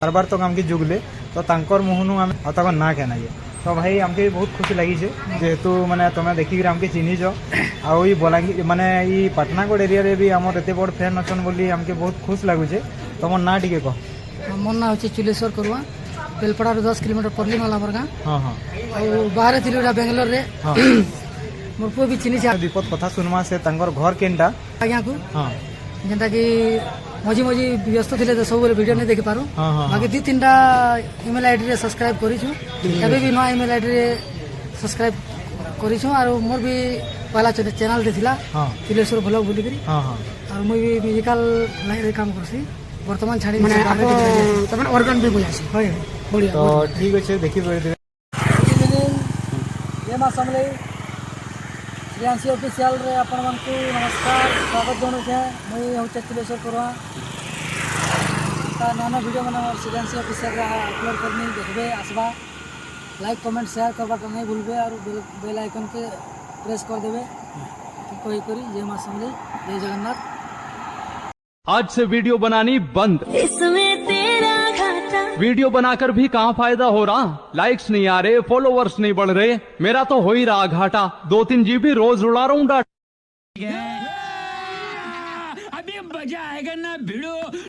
बार बार तो आमके जुगले तो तांकर मुहनु आम तक ना कहना ये तो भाई आमके बहुत खुशी लगी जेहेतु माने तुम देखिक आमके चिन्हिच आउ बलांगीर माने पाटनागढ़ एरिया रे भी आमर एते बड़ फैन अछन बोली आमके बहुत खुश लगुचे तुम ना टिके कह मोर ना होचे चुलेश्वर करुआ बेलपड़ा 10 किलोमीटर पड़ली माला मोर गाँ। हाँ हाँ बाहर थी बेंगलोर रे हाँ मोर पुआ भी चिन्हि विपद कथा सुनमा से तांकर घर केनटा आज्ञा को हाँ जेनता कि मझी मझी व्यस्त थे तो सब वीडियो नहीं देखि पारू हाँ हाँ बाकी 2-3टा ईमेल आईडी रे सब्सक्राइब करिछु एबे भी नया ईमेल आईडी रे सब्सक्राइब करिछु और मोर भी पहला चैनल दे थिला हाँ तिलेश्वर ब्लॉग बोली करी हाँ हाँ और मुई भी म्यूजिकल लाइन रे काम करसी वर्तमान छाड़ी माने तमन ऑर्गन भी बुझासी होय बढ़िया तो ठीक अच्छे देखी पारे ये मा समले श्रेयांशी ऑफिशियल रे अपन मन को नमस्कार स्वागत जनु छे मुई हूँ तिलेश्वर करुआ नाना वीडियो मैंने श्रेयांशी ऑफिशियल रे अपलोड करनी देखबे आसबा लाइक कमेंट शेयर करबा नहीं भूलबे और बेल आइकन के प्रेस कर देबे कोई करी जय मां समले जय जगन्नाथ। आज से वीडियो बनानी बंद, इसमें तेरा घाटा। वीडियो बनाकर भी कहाँ फायदा हो रहा, लाइक्स नहीं आ रहे, फॉलोवर्स नहीं बढ़ रहे, मेरा तो हो ही रहा घाटा। 2-3 GB रोज उड़ा रहा हूँ डाटा। अभी मजा आएगा ना भिड़ो।